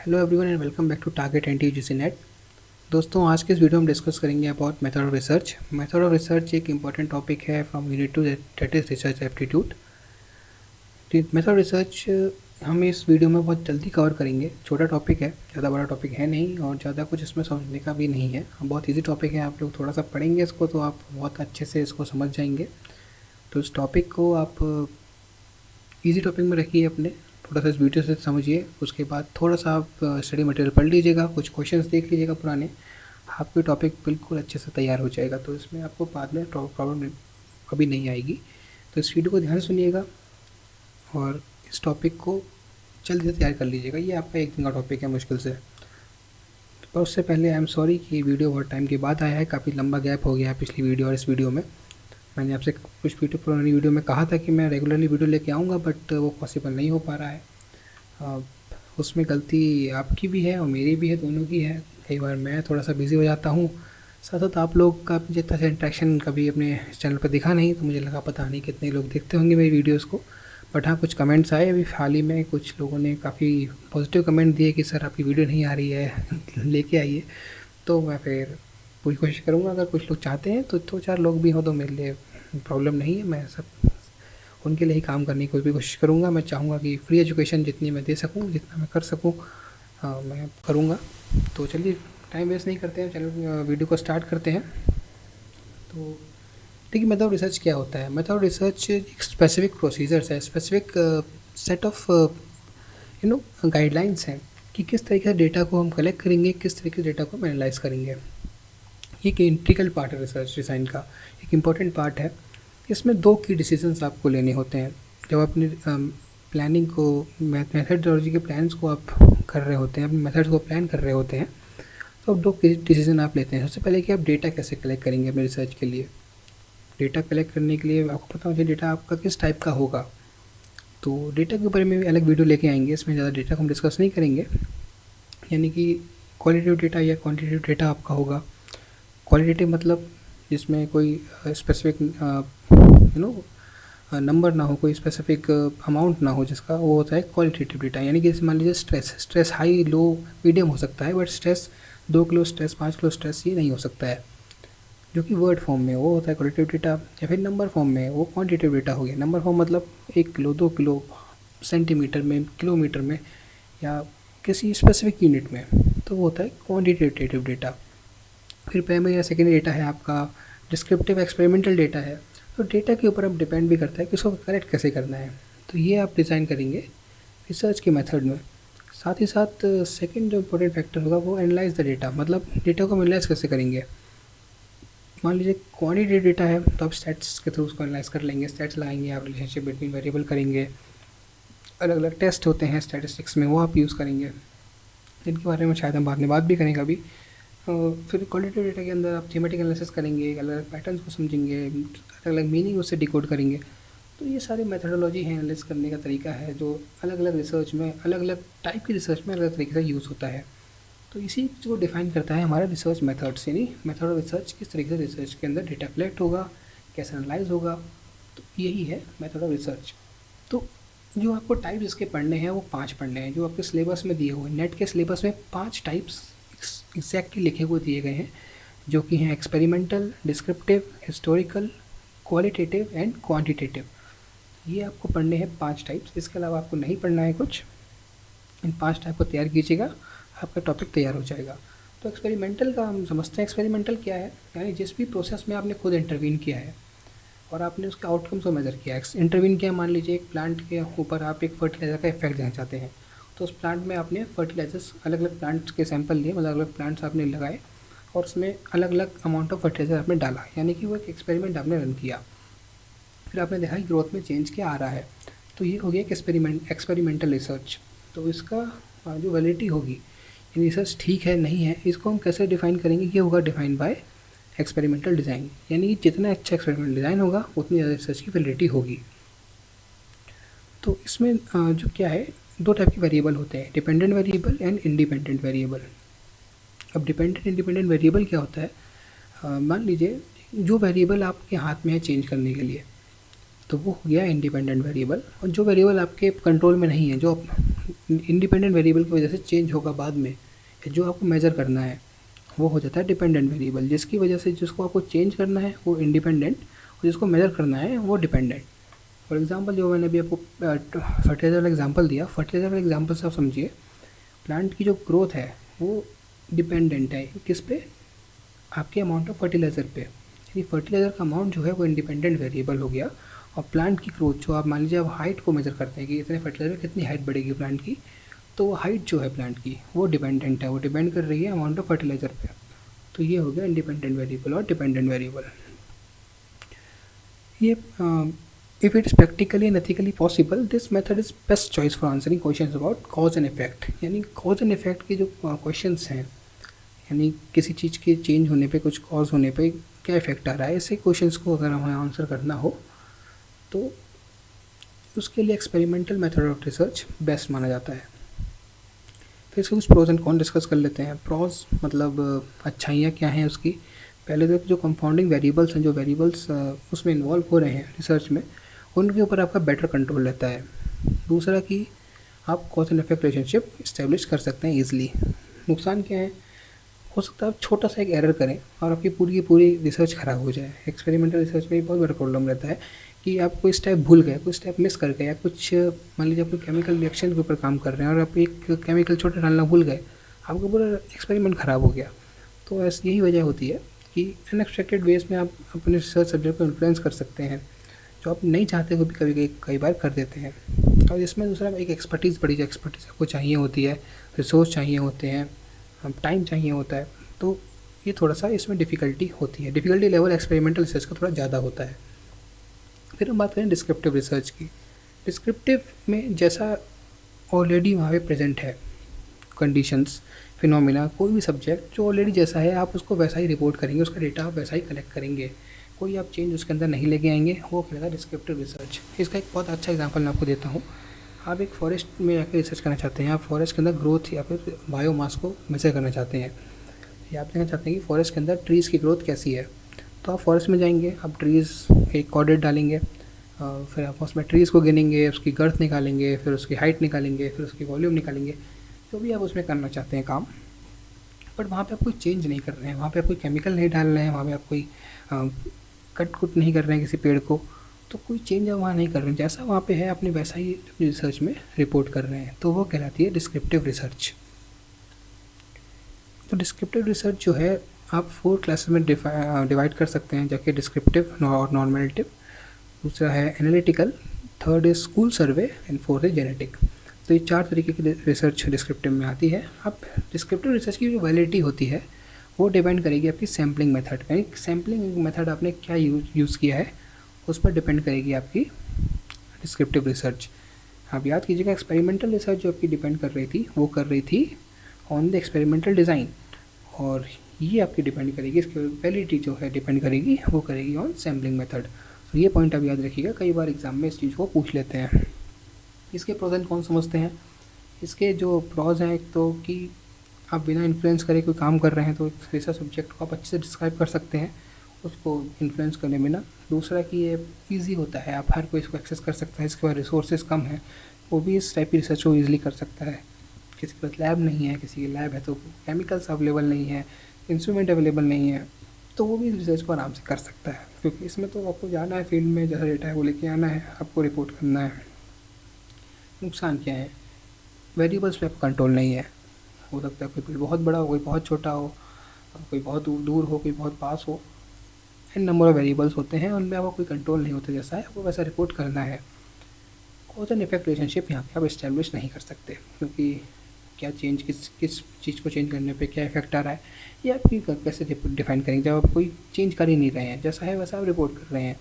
Hello everyone and welcome back to target NTUGC NET. दोस्तों, आज के इस वीडियो में डिस्कस करेंगे about method of research. Method of research एक इंपॉर्टेंट टॉपिक है from unit 2, that is research aptitude. Method of research हम इस वीडियो में बहुत जल्दी कवर करेंगे। छोटा टॉपिक है, ज़्यादा बड़ा टॉपिक है नहीं और ज़्यादा कुछ इसमें समझने का भी नहीं है। बहुत ईजी टॉपिक है, आप लोग थोड़ा सा पढ़ेंगे इसको तो आप बहुत अच्छे से इसको समझ जाएंगे। तो इस टॉपिक को आप ईजी टॉपिक में रखिए अपने, थोड़ा सा इस वीडियो से समझिए। उसके बाद थोड़ा सा आप स्टडी मटेरियल पढ़ लीजिएगा, कुछ क्वेश्चंस देख लीजिएगा पुराने, आपके टॉपिक बिल्कुल अच्छे से तैयार हो जाएगा। तो इसमें आपको बाद में प्रॉब्लम कभी नहीं आएगी। तो इस वीडियो को ध्यान से सुनिएगा और इस टॉपिक को जल्दी से तैयार कर लीजिएगा। ये आपका एक दिन का टॉपिक है मुश्किल से। पर उससे पहले आई एम सॉरी कि वीडियो बहुत टाइम के बाद आया है, काफ़ी लंबा गैप हो गया है पिछली वीडियो और इस वीडियो में। मैंने आपसे कुछ पुरानी वीडियो में कहा था कि मैं रेगुलरली वीडियो लेके आऊँगा, बट वो पॉसिबल नहीं हो पा रहा है। उसमें गलती आपकी भी है और मेरी भी है, दोनों की है। कई बार मैं थोड़ा सा बिज़ी हो जाता हूँ, साथ साथ आप लोग का जितना सा इंटरेक्शन कभी अपने चैनल पर दिखा नहीं, तो मुझे लगा पता नहीं कितने लोग देखते होंगे मेरी वीडियोज़ को। बट हाँ, कुछ कमेंट्स आए अभी हाल ही में, कुछ लोगों ने काफ़ी पॉजिटिव कमेंट दिए कि सर आपकी वीडियो नहीं आ रही है लेके आइए। तो मैं फिर पूरी कोशिश करूँगा, अगर कुछ लोग चाहते हैं तो 2-4 लोग भी हो तो मेरे लिए प्रॉब्लम नहीं है। मैं सब उनके लिए ही काम करने की भी कोशिश करूँगा। मैं चाहूँगा कि फ्री एजुकेशन जितनी मैं दे सकूँ, जितना मैं कर सकूँ मैं करूँगा। तो चलिए टाइम वेस्ट नहीं करते हैं, चलो वीडियो को स्टार्ट करते हैं। तो देखिए, मेथड ऑफ रिसर्च क्या होता है। मेथड ऑफ रिसर्च एक स्पेसिफिक प्रोसीजर्स है, स्पेसिफिक सेट ऑफ गाइडलाइंस हैं कि किस तरीके से डेटा को हम कलेक्ट करेंगे, किस तरीके से डेटा को हम एनालाइज करेंगे। ये एक इंटीग्रल पार्ट है रिसर्च डिज़ाइन का, एक इम्पॉर्टेंट पार्ट है। इसमें 2 की डिसीजंस आपको लेने होते हैं जब अपनी प्लानिंग को, मेथडोलॉजी के प्लान्स को आप कर रहे होते हैं, अपने मेथड्स को प्लान कर रहे होते हैं। तो अब 2 डिसीजन आप लेते हैं। सबसे पहले कि आप डेटा कैसे कलेक्ट करेंगे अपने रिसर्च के लिए। डेटा कलेक्ट करने के लिए आपको पता होना चाहिए डेटा आपका किस टाइप का होगा। तो डेटा के ऊपर में भी अलग वीडियो लेके आएंगे, इसमें ज़्यादा डेटा को हम डिस्कस नहीं करेंगे। यानी कि क्वालिटेटिव डेटा या क्वान्टिटेटिव डेटा आपका होगा। क्वालिटेटिव मतलब जिसमें कोई स्पेसिफिक नंबर ना हो, कोई स्पेसिफिक अमाउंट ना हो जिसका, वो होता है क्वालिटेटिव डेटा। यानी कि जैसे मान लीजिए स्ट्रेस हाई लो मीडियम हो सकता है, but stress 2 kilo stress 5 kilo stress ये नहीं हो सकता है, जो कि वर्ड फॉर्म में वो होता है क्वालिटेटिव डेटा। या फिर नंबर फॉर्म में वो क्वान्टिटेटिव डेटा हो गया। नंबर फॉर्म मतलब 1 किलो 2 किलो सेंटीमीटर में, किलोमीटर में या किसी स्पेसिफिक यूनिट में, तो वो होता है क्वान्टिटेटिव डेटा। फिर प्राइमरी या सेकेंडरी डेटा है आपका, डिस्क्रिप्टिव एक्सपेरिमेंटल डेटा है। तो डेटा के ऊपर अब डिपेंड भी करता है कि उसको कलेक्ट कैसे करना है। तो ये आप डिज़ाइन करेंगे रिसर्च के मेथड में। साथ ही साथ सेकंड जो इम्पोर्टेंट फैक्टर होगा वो एनालाइज द डेटा, मतलब डेटा को एनालाइज कैसे करेंगे। मान लीजिए क्वान्टिटेटिव डेटा है तो आप स्टैट्स के थ्रू उसको एनालाइज कर लेंगे, स्टैट्स लगाएंगे, आप रिलेशनशिप बिटवीन वेरिएबल करेंगे। अलग अलग टेस्ट होते हैं स्टैटिस्टिक्स में, वो आप यूज़ करेंगे, जिनके बारे में शायद हम बाद में बात भी करें कभी। फिर क्वालिटेटिव डेटा के अंदर आप थीमेटिक एनालिसिस करेंगे, अलग अलग पैटर्न्स को समझेंगे, अलग अलग मीनिंग उससे डिकोड करेंगे। तो ये सारी मेथडोलॉजी है, एनालिसिस करने का तरीका है, जो अलग अलग रिसर्च में, अलग अलग टाइप की रिसर्च में अलग अलग तरीके से यूज़ होता है। तो इसी को डिफाइन करता है हमारा रिसर्च मेथड्स, यानी मेथड ऑफ रिसर्च किस तरीके से रिसर्च के अंदर डेटा कलेक्ट होगा, कैसे एनालाइज होगा। तो यही है मेथड ऑफ रिसर्च। तो जो आपको टाइप्स इसके पढ़ने हैं वो 5 पढ़ने हैं, जो आपके सिलेबस में दिए हुए, नेट के सिलेबस में 5 टाइप्स एग्जैक्टली लिखे हुए दिए गए हैं, जो कि हैं experimental, descriptive, historical, qualitative and quantitative. ये आपको पढ़ने हैं 5 टाइप्स, इसके अलावा आपको नहीं पढ़ना है कुछ। इन 5 टाइप को तैयार कीजिएगा, आपका टॉपिक तैयार हो जाएगा। तो एक्सपेरिमेंटल का हम समझते हैं, एक्सपेरिमेंटल क्या है, यानी जिस भी प्रोसेस में आपने खुद इंटरवीन किया है और आपने उसके आउटकम्स को मेज़र किया है। इंटरवीन किया, मान लीजिए एक प्लांट के ऊपर आप एक फर्टिलाइज़र का इफेक्ट देना चाहते हैं, तो उस प्लांट में आपने फर्टिलाइजर्स, अलग अलग प्लांट्स के सैंपल लिए, मतलब अलग अलग प्लांट्स आपने लगाए और उसमें अलग अलग अमाउंट ऑफ फर्टिलाइज़र आपने डाला, यानी कि वो एक एक्सपेरिमेंट आपने रन किया। फिर आपने देखा कि ग्रोथ में चेंज क्या आ रहा है। तो ये हो गया एक एक्सपेरिमेंटल रिसर्च। तो इसका जो वैलिडिटी होगी, रिसर्च ठीक है नहीं है, इसको हम कैसे डिफाइन करेंगे। ये होगा डिफाइन बाय एक्सपेरिमेंटल डिज़ाइन, यानी कि जितना अच्छा एक्सपेरिमेंटल डिज़ाइन होगा उतनी ज़्यादा रिसर्च की वैलिडिटी होगी। तो इसमें जो क्या है, 2 टाइप के वेरिएबल होते हैं, dependent variable and independent variable. अब डिपेंडेंट इंडिपेंडेंट वेरिएबल क्या होता है, मान लीजिए जो वेरिएबल आपके हाथ में है चेंज करने के लिए, तो वो हो गया इंडिपेंडेंट वेरिएबल। और जो वेरिएबल आपके कंट्रोल में नहीं है, जो इंडिपेंडेंट वेरिएबल की वजह से चेंज होगा बाद में, जो आपको मेज़र करना है वो हो जाता है डिपेंडेंट वेरिएबल, जिसकी वजह से जिसको आपको चेंज करना है वो इंडिपेंडेंट और जिसको मेज़र करना है वो डिपेंडेंट। फॉर एग्जांपल जो मैंने अभी आपको फर्टिलाइज़र वाला एग्जांपल दिया, फर्टिलाइज़र वाले एग्जांपल से आप समझिए प्लांट की जो ग्रोथ है वो डिपेंडेंट है किस पे, आपके अमाउंट ऑफ फर्टिलाइज़र पे। यानी फर्टिलाइज़र का अमाउंट जो है वो इंडिपेंडेंट वेरिएबल हो गया, और प्लांट की ग्रोथ जो आप मान लीजिए आप हाइट को मेज़र करते हैं कि इतने फर्टिलाइज़र कितनी हाइट बढ़ेगी प्लांट की, तो वो हाइट जो है प्लांट की वो डिपेंडेंट है, वो डिपेंड कर रही है अमाउंट ऑफ फर्टिलाइज़र पे। तो ये हो गया इंडिपेंडेंट वेरिएबल और डिपेंडेंट वेरिएबल। ये if it is practically and ethically possible, this method is best choice for answering questions about cause and effect। यानी cause and effect के जो questions हैं, यानी किसी चीज़ के चेंज होने पे, कुछ कॉज होने पे क्या इफेक्ट आ रहा है, ऐसे क्वेश्चंस को अगर हमें आंसर करना हो तो उसके लिए experimental method of research best माना जाता है। फिर इसके कुछ प्रोज एंड कॉन डिस्कस कर लेते हैं। प्रोज मतलब अच्छाइयाँ क्या हैं उसकी। पहले तो जो कंपाउंडिंग वेरिएबल्स हैं, जो वेरिएबल्स उसमें इन्वॉल्व हो रहे हैं रिसर्च में, उनके ऊपर आपका बेटर कंट्रोल रहता है। दूसरा कि आप cause and effect relationship establish कर सकते हैं ईजिली। नुकसान क्या है, हो सकता है आप छोटा सा एक एरर करें और आपकी पूरी की पूरी रिसर्च ख़राब हो जाए। एक्सपेरिमेंटल रिसर्च में बहुत बड़ा प्रॉब्लम रहता है कि आप कोई स्टेप भूल गए, कोई स्टेप मिस कर गए, या कुछ मान लीजिए आप कोई केमिकल रिएक्शन के ऊपर काम कर रहे हैं और आप एक केमिकल छोटा डालना भूल गए, आपका पूरा एक्सपेरिमेंट ख़राब हो गया। तो ऐसी यही वजह होती है कि अनएक्सपेक्टेड वेज में आप अपने रिसर्च सब्जेक्ट को इन्फ्लुएंस कर सकते हैं, जो आप नहीं चाहते हो भी कई बार कर देते हैं। और इसमें दूसरा एक एक्सपर्टीज़ बड़ी जो एक्सपर्टीज़ आपको चाहिए होती है, रिसोर्स चाहिए होते हैं, टाइम चाहिए होता है, तो ये थोड़ा सा इसमें डिफ़िकल्टी होती है। डिफ़िकल्टी लेवल एक्सपेरिमेंटल रिसर्च का थोड़ा ज़्यादा होता है। फिर हम बात करें डिस्क्रिप्टिव रिसर्च की। डिस्क्रिप्टिव में जैसा ऑलरेडी वहाँ पे प्रेजेंट है कंडीशंस, फिनोमिना, कोई भी सब्जेक्ट जो ऑलरेडी जैसा है आप उसको वैसा ही रिपोर्ट करेंगे, उसका डेटा आप वैसा ही कलेक्ट करेंगे, कोई आप चेंज उसके अंदर नहीं लेके आएंगे, वो कहलाता है डिस्क्रिप्टिव रिसर्च। इसका एक बहुत अच्छा एग्जांपल मैं आपको देता हूँ। आप एक फॉरेस्ट में जाकर रिसर्च करना चाहते हैं, आप फॉरेस्ट के अंदर ग्रोथ या फिर बायोमास को मेजर करना चाहते हैं, या आप देखना चाहते हैं कि फॉरेस्ट के अंदर ट्रीज़ की ग्रोथ कैसी है। तो आप फॉरेस्ट में जाएंगे, आप ट्रीज़ एक कोऑर्डिनेट डालेंगे, फिर आप उसमें ट्रीज़ को गिनेंगे, उसकी गर्थ निकालेंगे, फिर उसकी हाइट निकालेंगे, फिर उसकी वॉल्यूम निकालेंगे, जो भी आप उसमें करना चाहते हैं काम। बट वहाँ पे आप कोई चेंज नहीं कर रहे हैं, वहाँ पे आप कोई केमिकल नहीं डाल रहे हैं, वहाँ पे आप कोई कट कुट नहीं कर रहे हैं किसी पेड़ को, तो कोई चेंज आप वहाँ नहीं कर रहे हैं, जैसा वहाँ पे है अपने वैसा ही अपनी रिसर्च में रिपोर्ट कर रहे हैं, तो वो कहलाती है डिस्क्रिप्टिव रिसर्च। तो डिस्क्रिप्टिव रिसर्च जो है आप 4 क्लासेस में डिवाइड कर सकते हैं, जबकि डिस्क्रिप्टिव और नॉर्मेटिव, दूसरा है analytical, third is school survey and fourth is genetic. तो ये 4 तरीके की रिसर्च डिस्क्रिप्टिव में आती है। अब डिस्क्रिप्टिव रिसर्च की जो वैलिडिटी होती है वो डिपेंड करेगी आपकी सैम्पलिंग मेथड, यानी सैम्पलिंग मेथड आपने क्या यूज़ किया है उस पर डिपेंड करेगी आपकी डिस्क्रिप्टिव रिसर्च। आप याद कीजिएगा एक्सपेरिमेंटल रिसर्च जो आपकी डिपेंड कर रही थी वो कर रही थी ऑन द एक्सपेरिमेंटल डिज़ाइन, और ये आपकी डिपेंड करेगी, इसकी वैलिडिटी जो है डिपेंड करेगी वो करेगी ऑन सैम्पलिंग मेथड। तो ये पॉइंट आप याद रखिएगा, कई बार एग्जाम में इस चीज़ को पूछ लेते हैं। इसके प्रोज एंड कौन समझते हैं। इसके जो प्रोज हैं, एक तो कि आप बिना इन्फ्लुएंस करे कोई काम कर रहे हैं तो रिसर्च सब्जेक्ट को आप अच्छे से डिस्क्राइब कर सकते हैं उसको इन्फ्लुएंस करने में ना। दूसरा कि ये ईजी होता है, आप हर कोई इसको एक्सेस कर सकता है, इसके पास रिसोर्सेज कम है, वो भी इस टाइप की रिसर्च को ईजिली कर सकता है। किसी के पास लैब नहीं है, किसी की लैब है तो केमिकल्स अवेलेबल नहीं है, इंस्ट्रूमेंट अवेलेबल नहीं है, तो वो भी रिसर्च को आराम से कर सकता है, क्योंकि इसमें तो आपको जाना है फील्ड में, जैसा डेटा है वो लेके आना है, आपको रिपोर्ट करना है। नुकसान क्या है, वेरिएबल्स पे कंट्रोल नहीं है, हो सकता है कोई पेड़ बहुत बड़ा हो, कोई बहुत छोटा हो, कोई बहुत दूर हो, कोई बहुत पास हो, इन नंबर ऑफ वेरिएबल्स होते हैं, उनमें आपको कोई कंट्रोल नहीं होता, जैसा है आपको वैसा रिपोर्ट करना है। कॉज एंड इफेक्ट रिलेशनशिप यहाँ पे आप इस्टेब्लिश नहीं कर सकते, क्योंकि क्या चेंज किस चीज़ को चेंज करने पे क्या इफेक्ट आ रहा है, ये आप कैसे डिफाइन करेंगे जब आप कोई चेंज कर ही नहीं रहे हैं, जैसा है वैसा आप रिपोर्ट कर रहे हैं।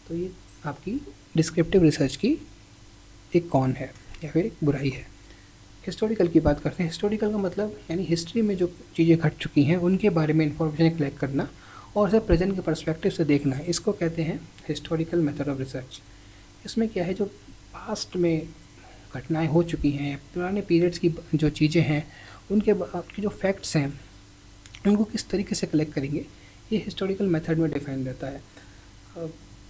तो ये आपकी डिस्क्रिप्टिव रिसर्च की एक कॉन है या फिर एक बुराई है। हिस्टोरिकल की बात करते हैं। हिस्टोरिकल का मतलब यानी हिस्ट्री में जो चीज़ें घट चुकी हैं उनके बारे में इंफॉर्मेशन कलेक्ट करना और उसे प्रेजेंट के पर्सपेक्टिव से देखना है, इसको कहते हैं हिस्टोरिकल मेथड ऑफ रिसर्च। इसमें क्या है, जो पास्ट में घटनाएं हो चुकी हैं, पुराने पीरियड्स की जो चीज़ें हैं उनके जो फैक्ट्स हैं उनको किस तरीके से कलेक्ट करेंगे, ये हिस्टोरिकल मेथड में डिफाइन रहता है।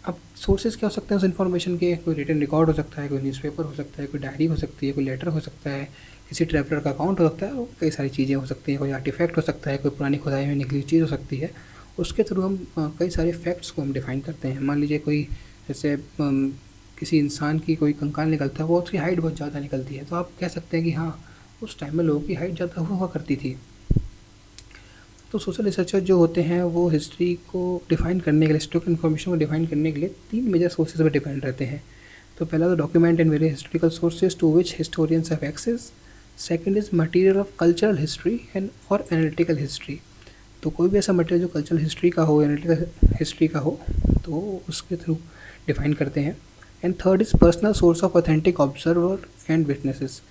अब सोर्सेज क्या हो सकते हैं उस इन्फॉर्मेशन के? कोई रिटन रिकॉर्ड हो सकता है, कोई न्यूज़पेपर हो सकता है, कोई डायरी हो सकती है, कोई लेटर हो सकता है, किसी ट्रैवलर का अकाउंट हो सकता है, और कई सारी चीज़ें हो सकती हैं, कोई आर्टिफैक्ट हो सकता है, कोई पुरानी खुदाई में निकली चीज़ हो सकती है। उसके थ्रू हम कई सारे फैक्ट्स को हम डिफाइन करते हैं। मान लीजिए कोई जैसे किसी इंसान की कोई कंकाल निकलता है, वो उसकी हाइट बहुत ज़्यादा निकलती है, तो आप कह सकते हैं कि हाँ, उस टाइम में लोगों की हाइट ज़्यादा हुआ करती थी। तो सोशल रिसर्चर जो होते हैं वो हिस्ट्री को डिफाइन करने के लिए, हिस्टोरिकल इन्फॉर्मेशन को डिफाइन करने के लिए 3 मेजर सोर्सेज पर डिपेंड रहते हैं। तो पहला तो document and various historical sources to which historians have access. Second is material of cultural history and और एनालिटिकल हिस्ट्री। तो कोई भी ऐसा मटेरियल जो कल्चरल हिस्ट्री का हो, एनालिटिकल हिस्ट्री का हो, तो उसके थ्रू डिफाइन करते हैं। And third is personal source of authentic observer and witnesses.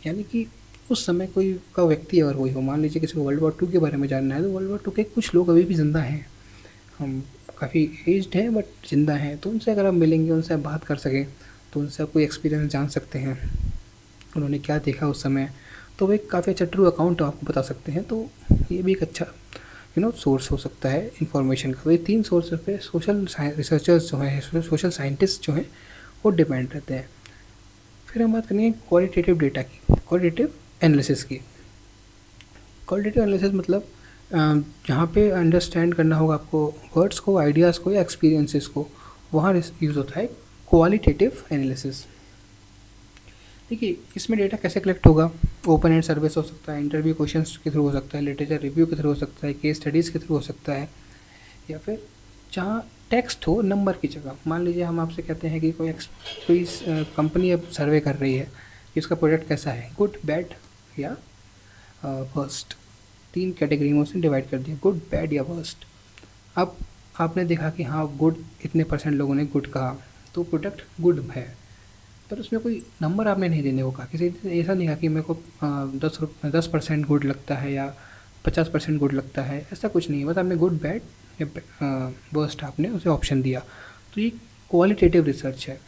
यानी कि उस समय कोई का व्यक्ति अगर कोई हो, मान लीजिए किसी को वर्ल्ड वॉर 2 के बारे में जानना है, तो वर्ल्ड वॉर 2 के कुछ लोग अभी भी ज़िंदा हैं, हम काफ़ी एज्ड हैं बट ज़िंदा हैं, तो उनसे अगर आप मिलेंगे, उनसे आप बात कर सकें, तो उनसे आप कोई एक्सपीरियंस जान सकते हैं, उन्होंने क्या देखा उस समय, तो वो एक काफ़ी अच्छा ट्रू अकाउंट आपको बता सकते हैं। तो ये भी एक अच्छा सोर्स हो सकता है इन्फॉर्मेशन का। तो ये 3 सोर्स पे सोशल रिसर्चर्स जो हैं, सोशल साइंटिस्ट जो हैं, वो डिपेंड रहते हैं। फिर हम बात करेंगे क्वालिटेटिव डेटा की, क्वालिटेटिव एनालिसिस की। क्वालिटेटिव एनालिसिस मतलब जहाँ पे अंडरस्टैंड करना होगा आपको वर्ड्स को, आइडियाज़ को या एक्सपीरियंसेस को, वहाँ यूज़ होता है क्वालिटेटिव एनालिसिस। देखिए इसमें डेटा कैसे कलेक्ट होगा? ओपन एंड सर्विस हो सकता है, इंटरव्यू क्वेश्चंस के थ्रू हो सकता है, लिटरेचर रिव्यू के थ्रू हो सकता है, केस स्टडीज़ के थ्रू हो सकता है, या फिर जहाँ टेक्स्ट हो नंबर की जगह। मान लीजिए हम आपसे कहते हैं कि कोई कंपनी अब सर्वे कर रही है कि उसका प्रोडक्ट कैसा है, गुड, बैड या वर्स्ट। 3 कैटेगरी में उसने डिवाइड कर दिया, गुड, बैड या वर्स्ट। अब आपने देखा कि हाँ गुड, इतने % लोगों ने गुड कहा, तो प्रोडक्ट गुड है, पर उसमें कोई नंबर आपने नहीं देने को कहा। किसी ने ऐसा नहीं कहा कि मेरे को 10% गुड लगता है या 50% गुड लगता है, ऐसा कुछ नहीं है। बस आपने गुड, बैड या वर्स्ट आपने उसे ऑप्शन दिया। तो ये क्वालिटेटिव रिसर्च है।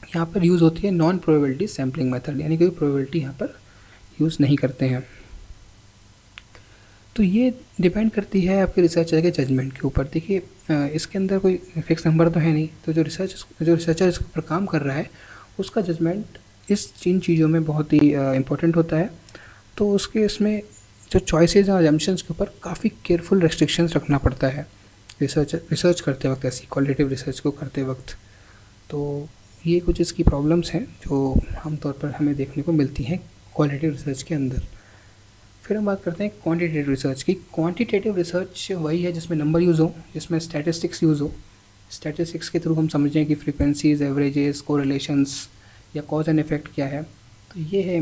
यहाँ पर यूज़ होती है नॉन प्रोबेबिलिटी सैम्पलिंग मेथड, यानी कोई प्रोबेबिलिटी यहाँ पर यूज़ नहीं करते हैं। तो ये डिपेंड करती है आपके रिसर्चर के जजमेंट के ऊपर। देखिए इसके अंदर कोई फिक्स नंबर तो है नहीं, तो जो रिसर्चर इसके ऊपर काम कर रहा है, उसका जजमेंट इन चीज़ों में बहुत ही इम्पोर्टेंट होता है। तो उसके इसमें जो चॉइसेस और अजम्पशंस के ऊपर काफ़ी केयरफुल रेस्ट्रिक्शंस रखना पड़ता है रिसर्च करते वक्त, ऐसी क्वालिटेटिव रिसर्च को करते वक्त। तो ये कुछ इसकी प्रॉब्लम्स हैं जो आमतौर पर हमें देखने को मिलती हैं क्वालिटेटिव रिसर्च के अंदर। फिर हम बात करते हैं क्वांटिटेटिव रिसर्च की। क्वांटिटेटिव रिसर्च वही है जिसमें नंबर यूज़ हो, जिसमें स्टैटिस्टिक्स यूज़ हो। स्टैटिस्टिक्स के थ्रू हम समझें कि फ्रीक्वेंसीज, एवरेजेस, कोरिलेशंस या कॉज एंड इफेक्ट क्या है। तो ये है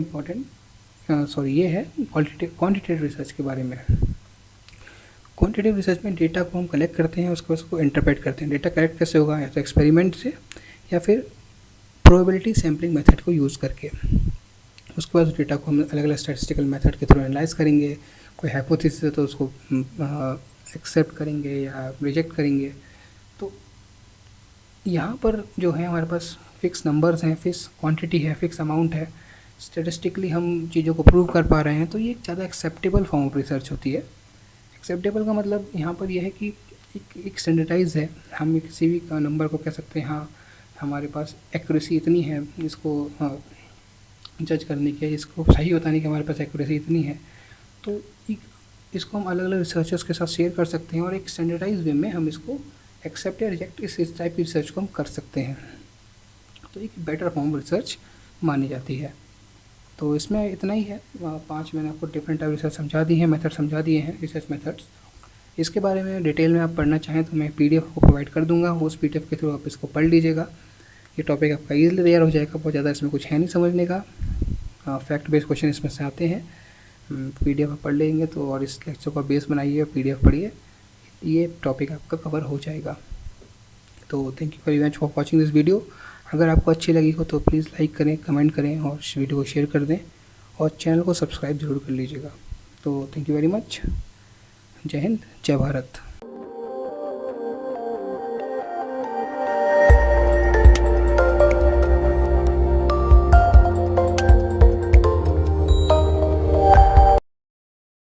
ये है क्वांटिटेटिव रिसर्च के बारे में। क्वांटिटेटिव रिसर्च में डेटा को हम कलेक्ट करते हैं, उसको इंटरप्रेट करते हैं। डेटा कलेक्ट कैसे होगा? या तो एक्सपेरिमेंट से या फिर प्रोबेबिलिटी सैम्पलिंग मेथड को यूज़ करके। उसके बाद उस डेटा को हम अलग अलग स्टैटिस्टिकल मेथड के थ्रू एनालाइज करेंगे। कोई हाइपोथेसिस है तो उसको एक्सेप्ट करेंगे या रिजेक्ट करेंगे। तो यहाँ पर जो है हमारे पास फिक्स नंबर्स हैं, फिक्स क्वांटिटी है, फिक्स अमाउंट है, स्टैटिस्टिकली हम चीज़ों को प्रूव कर पा रहे हैं, तो ये एक ज़्यादा एक्सेप्टेबल फॉर्म ऑफ रिसर्च होती है। एक्सेप्टेबल का मतलब यहाँ पर यह है कि एक स्टैंडर्डाइज है। हम किसी भी नंबर को कह सकते हैं हाँ हमारे पास एक्यूरेसी इतनी है इसको जज करने की, इसको सही बताने की हमारे पास एक्यूरेसी इतनी है। तो इसको हम अलग अलग रिसर्चर्स के साथ शेयर कर सकते हैं और एक स्टैंडर्डाइज वे में हम इसको एक्सेप्ट या रिजेक्ट इस टाइप की रिसर्च को हम कर सकते हैं। तो एक बेटर फॉर्म रिसर्च मानी जाती है। तो इसमें इतना ही है। 5 मैंने आपको डिफरेंट टाइप रिसर्च समझा दी है, मेथड समझा दिए हैं, रिसर्च मेथड्स। इसके बारे में डिटेल में आप पढ़ना चाहें तो मैं PDF को प्रोवाइड कर दूंगा, उस PDF के थ्रू आप इसको पढ़ लीजिएगा। ये टॉपिक आपका ईजिली तैयार हो जाएगा, बहुत ज़्यादा इसमें कुछ है नहीं समझने का। फैक्ट बेस्ड क्वेश्चन इसमें से आते हैं। PDF आप पढ़ लेंगे तो, और इस लेक्चर का बेस बनाइए और PDF पढ़िए, ये टॉपिक आपका कवर हो जाएगा। तो thank you very much for watching this video. अगर आपको अच्छी लगी हो तो प्लीज़ लाइक करें, कमेंट करें और इस वीडियो को शेयर कर दें और चैनल को सब्सक्राइब ज़रूर कर लीजिएगा। तो थैंक यू वेरी मच। जय हिंद, जय भारत।